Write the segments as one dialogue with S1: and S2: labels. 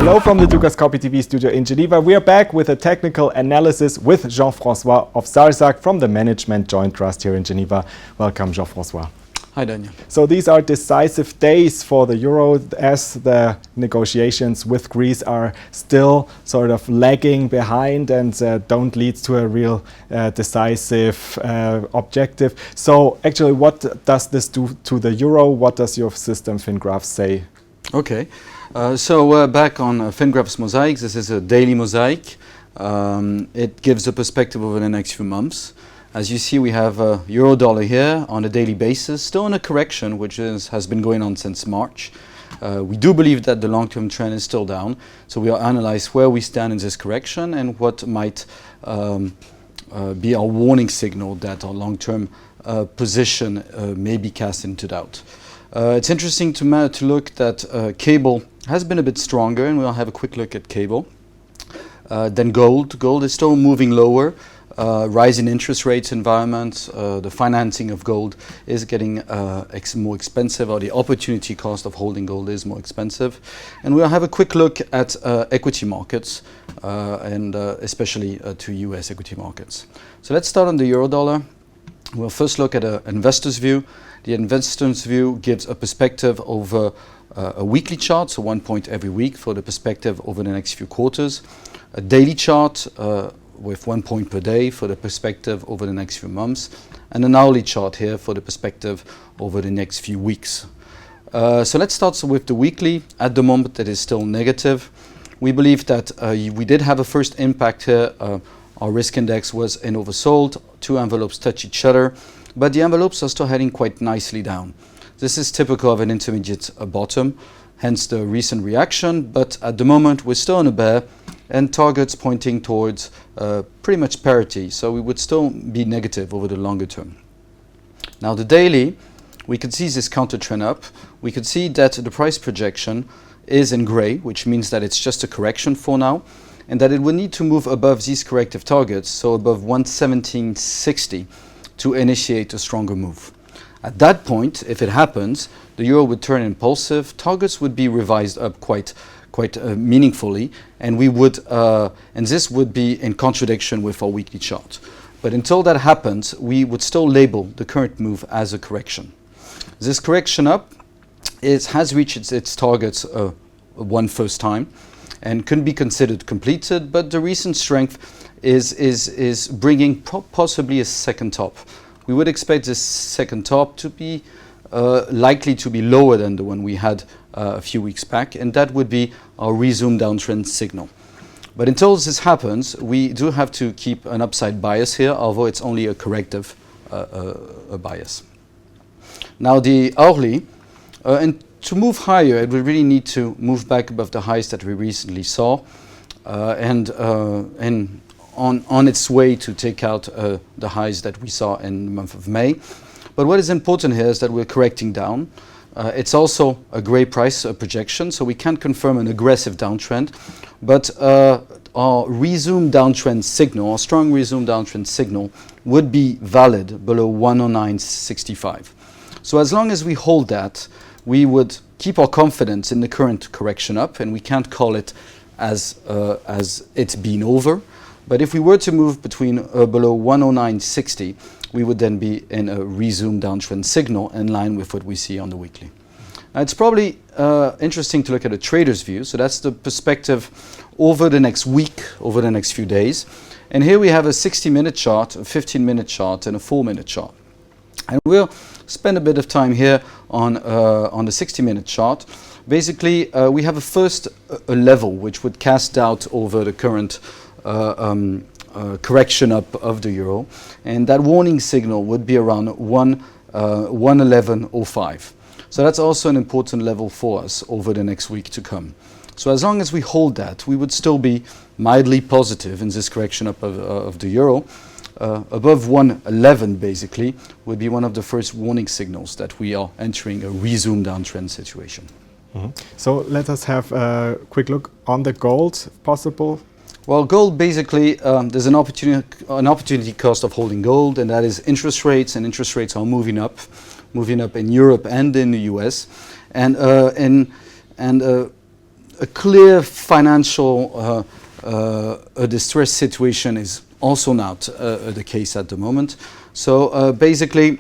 S1: Hello from the Dukas Copy TV studio in Geneva. We are back with a technical analysis with Jean-Francois Owczarczak from the Management Joint Trust here in Geneva. Welcome, Jean-Francois.
S2: Hi, Daniel.
S1: So these are decisive days for the euro as the negotiations with Greece are still sort of lagging behind and don't lead to a real decisive objective. So actually, what does this do to the euro? What does your system FinGraph say?
S2: Okay, so back on FinGraph's mosaics, this is a daily mosaic. It gives a perspective over the next few months. As you see, we have euro dollar here on a daily basis, still in a correction, which has been going on since March. We do believe that the long-term trend is still down, so we'll analyze where we stand in this correction and what might be our warning signal that our long-term position may be cast into doubt. It's interesting to look that cable has been a bit stronger, and we'll have a quick look at cable. Then gold. Gold is still moving lower. Rise in interest rates environment, the financing of gold is getting more expensive, or the opportunity cost of holding gold is more expensive. And we'll have a quick look at equity markets, and especially to US equity markets. So let's start on the euro dollar. We'll first look at an investor's view. The investor's view gives a perspective over a weekly chart, so 1 point every week for the perspective over the next few quarters. A daily chart with 1 point per day for the perspective over the next few months, and an hourly chart here for the perspective over the next few weeks. So let's start with the weekly. At the moment, it is still negative. We believe that we did have a first impact here. Our risk index was in oversold. Two envelopes touch each other, but the envelopes are still heading quite nicely down. This is typical of an intermediate bottom, hence the recent reaction, but at the moment we're still in a bear and targets pointing towards pretty much parity, so we would still be negative over the longer term. Now the daily, we could see this counter trend up. We could see that the price projection is in gray, which means that it's just a correction for now, and that it would need to move above these corrective targets, so above 117.60, to initiate a stronger move. At that point, if it happens, the euro would turn impulsive, targets would be revised up quite meaningfully, and we would, and this would be in contradiction with our weekly chart. But until that happens, we would still label the current move as a correction. This correction up has reached its targets one first time, and can be considered completed. But the recent strength is bringing possibly a second top. We would expect this second top to be likely to be lower than the one we had a few weeks back, and that would be our resume downtrend signal. But until this happens, we do have to keep an upside bias here, although it's only a corrective bias. Now the hourly, and to move higher, it would really need to move back above the highs that we recently saw, and on its way to take out the highs that we saw in the month of May. But what is important here is that we're correcting down. It's also a gray price projection, so we can't confirm an aggressive downtrend, but our resume downtrend signal, our strong resume downtrend signal, would be valid below 109.65. So as long as we hold that, we would keep our confidence in the current correction up, and we can't call it as it's been over. But if we were to move between below 109.60, we would then be in a resume downtrend signal in line with what we see on the weekly. Now, it's probably interesting to look at a trader's view. So that's the perspective over the next week, over the next few days. And here we have a 60-minute chart, a 15-minute chart, and a 4-minute chart. And we'll spend a bit of time here on the 60-minute chart. Basically, we have a level which would cast doubt over the current correction up of the euro, and that warning signal would be around 111.05. So that's also an important level for us over the next week to come. So as long as we hold that, we would still be mildly positive in this correction up of the euro. Above 111 basically would be one of the first warning signals that we are entering a resume downtrend situation.
S1: Mm-hmm. So let us have a quick look on the gold, if possible.
S2: Well, gold basically, there's an opportunity cost of holding gold, and that is interest rates, and interest rates are moving up in Europe and in the US. And a a clear financial distress situation is also not the case at the moment. So basically,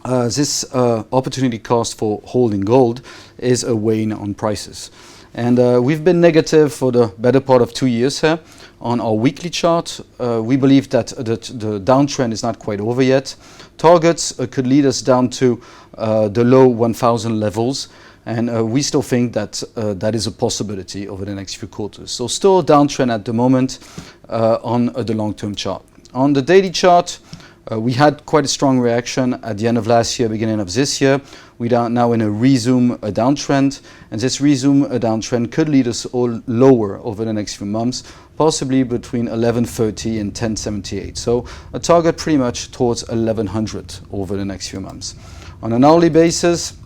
S2: this opportunity cost for holding gold is a weighing on prices. And we've been negative for the better part of 2 years here. On our weekly chart, we believe that the downtrend is not quite over yet. Targets could lead us down to the low 1,000 levels, and we still think that that is a possibility over the next few quarters. So still a downtrend at the moment on the long-term chart. On the daily chart, we had quite a strong reaction at the end of last year, beginning of this year. We are now in a resume a downtrend, and this resume a downtrend could lead us all lower over the next few months, possibly between 1130 and 1078. So a target pretty much towards 1100 over the next few months. On an hourly basis,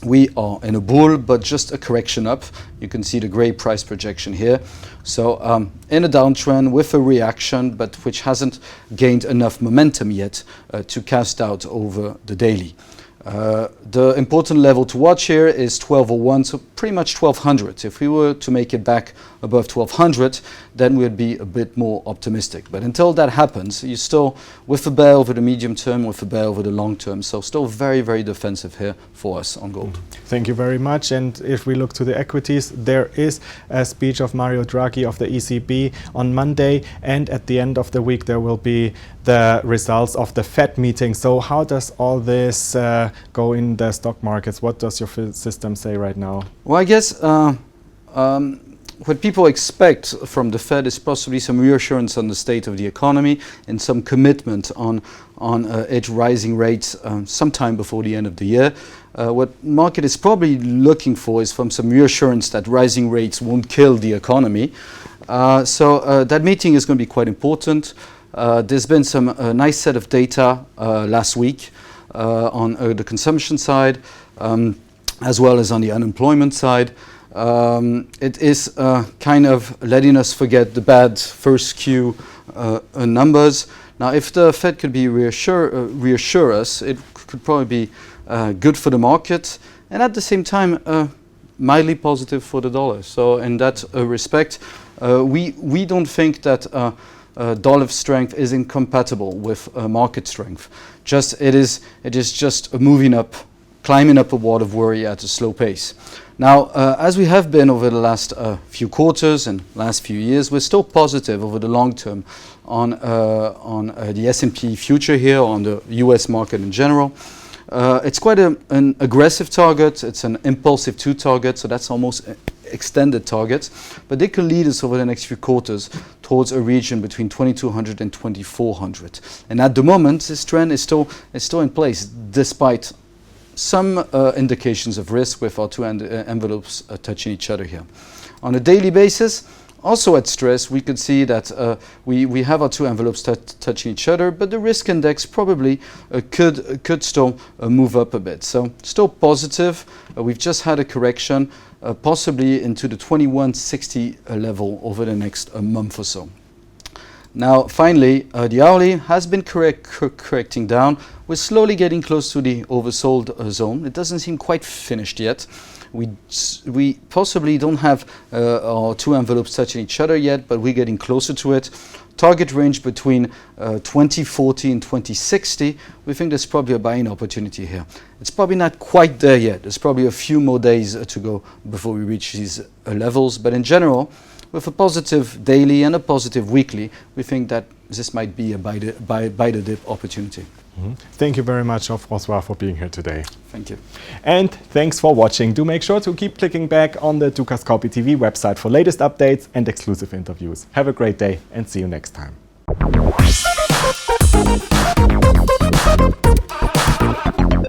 S2: we are in a bull, but just a correction up. You can see the gray price projection here. So in a downtrend with a reaction, but which hasn't gained enough momentum yet to cast out over the daily. The important level to watch here is 1201, so pretty much 1200. If we were to make it back above 1200, then we'd be a bit more optimistic. But until that happens, you're still with a bear over the medium term, with a bear over the long term. So still very, very defensive here for us on gold.
S1: Thank you very much. And if we look to the equities, there is a speech of Mario Draghi of the ECB on Monday. And at the end of the week, there will be the results of the Fed meeting. So how does all this go in the stock markets? What does your system say right now?
S2: Well, I guess what people expect from the Fed is possibly some reassurance on the state of the economy and some commitment on its rising rates sometime before the end of the year. What market is probably looking for is from some reassurance that rising rates won't kill the economy. So that meeting is going to be quite important. There's been some nice set of data last week on the consumption side, as well as on the unemployment side. It is kind of letting us forget the bad first Q numbers. Now, if the Fed could be reassure us, it could probably be good for the market, and at the same time mildly positive for the dollar. So in that respect, we don't think that dollar strength is incompatible with market strength. It is just moving up, climbing up a wall of worry at a slow pace. Now, as we have been over the last few quarters and last few years, we're still positive over the long term on the S&P future here, on the US market in general. It's quite an aggressive target. It's an impulsive 2 target, so that's almost extended targets. But they can lead us over the next few quarters towards a region between 2200 and 2400. And at the moment, this trend is still in place, despite some indications of risk with our two envelopes touching each other here. On a daily basis, also at stress, we could see that we have our two envelopes touching each other, but the risk index probably could still move up a bit. So still positive. We've just had a correction, possibly into the 2160 level over the next month or so. Now, finally, the hourly has been correcting down. We're slowly getting close to the oversold zone. It doesn't seem quite finished yet. We possibly don't have our two envelopes touching each other yet, but we're getting closer to it. Target range between 2040 and 2060. We think there's probably a buying opportunity here. It's probably not quite there yet. There's probably a few more days to go before we reach these levels. But in general, with a positive daily and a positive weekly, we think that this might be a buy the dip opportunity.
S1: Mm-hmm. Thank you very much, Jean-Francois, for being here today.
S2: Thank you.
S1: And thanks for watching. Do make sure to keep clicking back on the Dukascopy TV website for latest updates and exclusive interviews. Have a great day and see you next time.